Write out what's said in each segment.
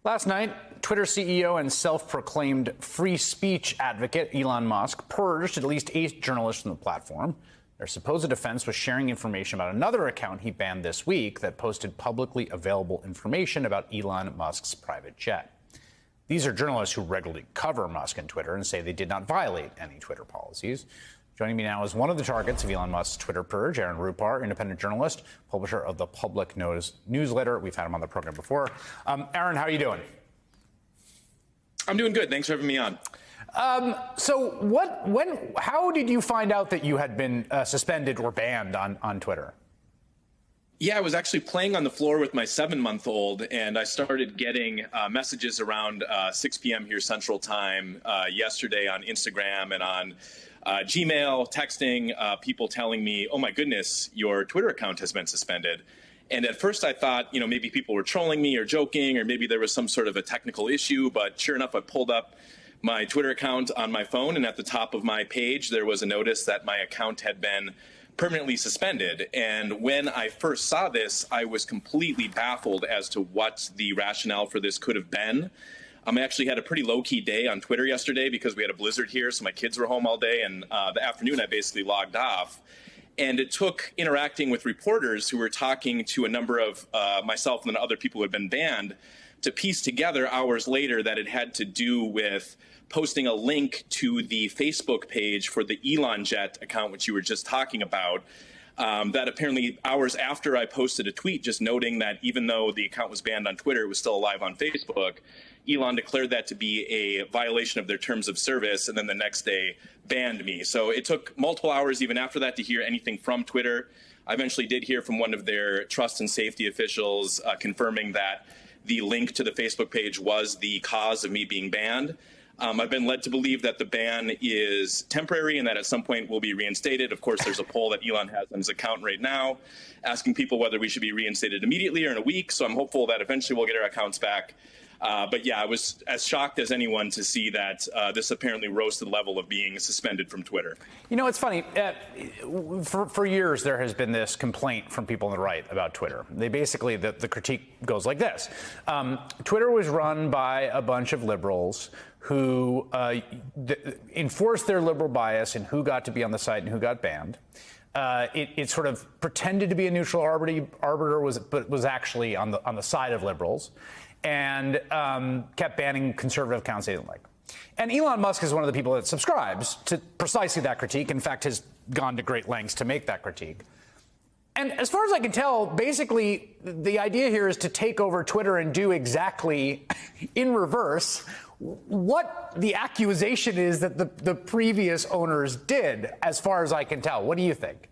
Last night, Twitter CEO and self-proclaimed free speech advocate Elon Musk purged at least 8 journalists from the platform. Their supposed offense was sharing information about another account he banned this week that posted publicly available information about Elon Musk's private jet. These are journalists who regularly cover Musk and Twitter and say they did not violate any Twitter policies. Joining me now is one of the targets of Elon Musk's Twitter purge, Aaron Rupar, independent journalist, publisher of the Public newsletter. We've had him on the program before. Aaron, how are you doing? I'm doing good. Thanks for having me on. How did you find out that you had been suspended or banned on Twitter? Yeah, I was actually playing on the floor with my 7-month-old, and I started getting messages around 6 p.m. here Central Time yesterday on Instagram and on Gmail, texting, people telling me, oh my goodness, your Twitter account has been suspended. And at first I thought, maybe people were trolling me or joking, or maybe there was some sort of a technical issue. But sure enough, I pulled up my Twitter account on my phone, and at the top of my page, there was a notice that my account had been permanently suspended. And when I first saw this, I was completely baffled as to what the rationale for this could have been. I actually had a pretty low-key day on Twitter yesterday because we had a blizzard here, so my kids were home all day, and the afternoon I basically logged off. And it took interacting with reporters who were talking to a number of myself and other people who had been banned to piece together hours later that it had to do with posting a link to the Facebook page for the Elon Jet account, which you were just talking about. That apparently hours after I posted a tweet just noting that even though the account was banned on Twitter, it was still alive on Facebook. Elon declared that to be a violation of their terms of service, and then the next day banned me. So it took multiple hours even after that to hear anything from Twitter. I eventually did hear from one of their trust and safety officials confirming that the link to the Facebook page was the cause of me being banned. I've been led to believe that the ban is temporary and that at some point will be reinstated. Of course, there's a poll that Elon has on his account right now asking people whether we should be reinstated immediately or in a week. So I'm hopeful that eventually we'll get our accounts back. But yeah, I was as shocked as anyone to see that this apparently rose to the level of being suspended from Twitter. It's funny. For years, there has been this complaint from people on the right about Twitter. They basically, the critique goes like this. Twitter was run by a bunch of liberals who enforced their liberal bias in who got to be on the site and who got banned. It sort of pretended to be a neutral arbiter, but was actually on the side of liberals, and kept banning conservative accounts they didn't like. And Elon Musk is one of the people that subscribes to precisely that critique. In fact, has gone to great lengths to make that critique. And as far as I can tell, basically, the idea here is to take over Twitter and do exactly in reverse what the accusation is that the previous owners did, as far as I can tell. What do you think?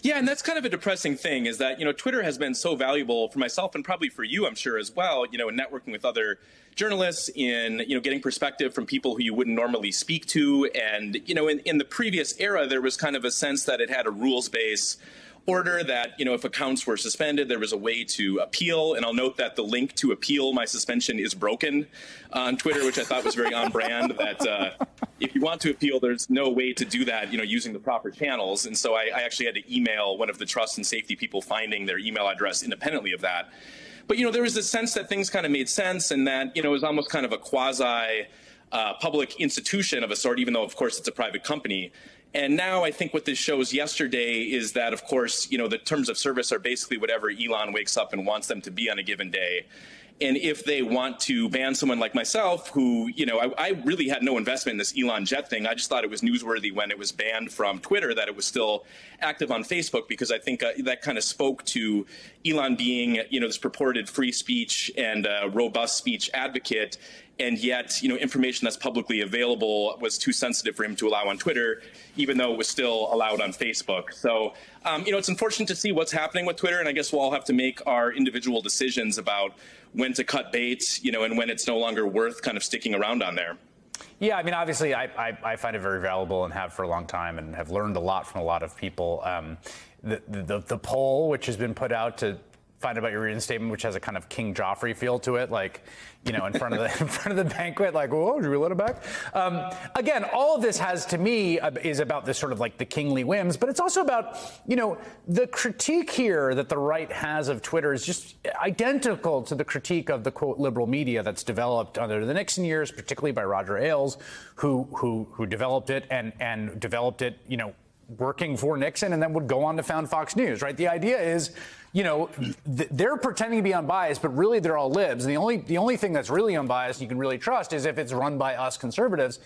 Yeah, and that's kind of a depressing thing is that, Twitter has been so valuable for myself and probably for you, I'm sure, as well, in networking with other journalists, in, getting perspective from people who you wouldn't normally speak to. And, in the previous era, there was kind of a sense that it had a rules-based order that, if accounts were suspended, there was a way to appeal. And I'll note that the link to appeal my suspension is broken on Twitter, which I thought was very on brand, that if you want to appeal, there's no way to do that, using the proper channels. And so I actually had to email one of the trust and safety people finding their email address independently of that. But, there was this sense that things kind of made sense and that, it was almost kind of a quasi public institution of a sort, even though, of course, it's a private company. And now I think what this shows yesterday is that, of course, the terms of service are basically whatever Elon wakes up and wants them to be on a given day. And if they want to ban someone like myself, who, I really had no investment in this Elon Jet thing. I just thought it was newsworthy when it was banned from Twitter that it was still active on Facebook, because I think that kind of spoke to Elon being, this purported free speech and robust speech advocate. And yet, information that's publicly available was too sensitive for him to allow on Twitter, even though it was still allowed on Facebook. So, it's unfortunate to see what's happening with Twitter. And I guess we'll all have to make our individual decisions about when to cut bait, and when it's no longer worth kind of sticking around on there. Yeah, obviously, I find it very valuable and have for a long time and have learned a lot from a lot of people. The poll, which has been put out to find about your reinstatement, which has a kind of King Joffrey feel to it, like, you know, in front of the banquet, like, whoa, should we let him back? Again, all of this has, to me, is about this sort of like the kingly whims, but it's also about, you know, the critique here that the right has of Twitter is just identical to the critique of the quote liberal media that's developed under the Nixon years, particularly by Roger Ailes, who developed it and developed it, you know, working for Nixon, and then would go on to found Fox News, right? The idea is, you know, they're pretending to be unbiased, but really they're all libs. And the only thing that's really unbiased you can really trust is if it's run by us conservatives.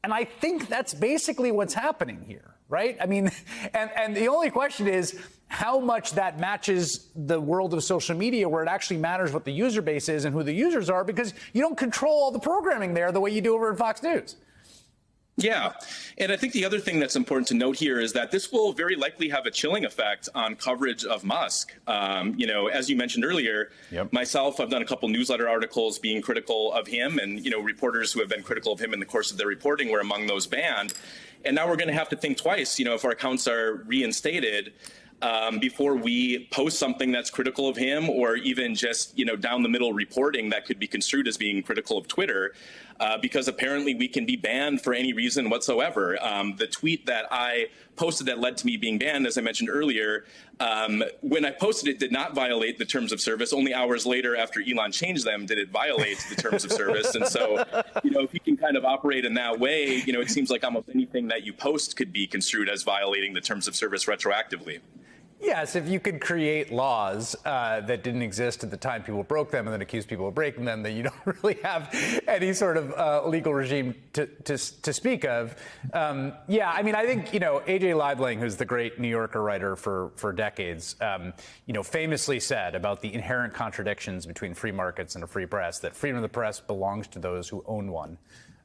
And I think that's basically what's happening here, right? I mean, and the only question is how much that matches the world of social media, where it actually matters what the user base is and who the users are, because you don't control all the programming there the way you do over at Fox News. Yeah. And I think the other thing that's important to note here is that this will very likely have a chilling effect on coverage of Musk. You know, as you mentioned earlier, myself, I've done a couple newsletter articles being critical of him, and, you know, reporters who have been critical of him in the course of their reporting were among those banned. And now we're going to have to think twice, you know, if our accounts are reinstated, before we post something that's critical of him, or even just, you know, down the middle reporting that could be construed as being critical of Twitter, because apparently we can be banned for any reason whatsoever. The tweet that I posted that led to me being banned, as I mentioned earlier, when I posted it, did not violate the terms of service. Only hours later, after Elon changed them, did it violate the terms of service. And so, you know, if you can kind of operate in that way, you know, it seems like almost anything that you post could be construed as violating the terms of service retroactively. Yes, if you could create laws that didn't exist at the time people broke them and then accuse people of breaking them, then you don't really have any sort of legal regime to speak of. Yeah, I mean, I think, you know, A.J. Liebling, who's the great New Yorker writer for decades, you know, famously said about the inherent contradictions between free markets and a free press, that freedom of the press belongs to those who own one.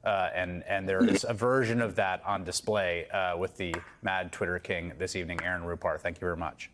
And there is a version of that on display with the mad Twitter king this evening, Aaron Rupar. Thank you very much.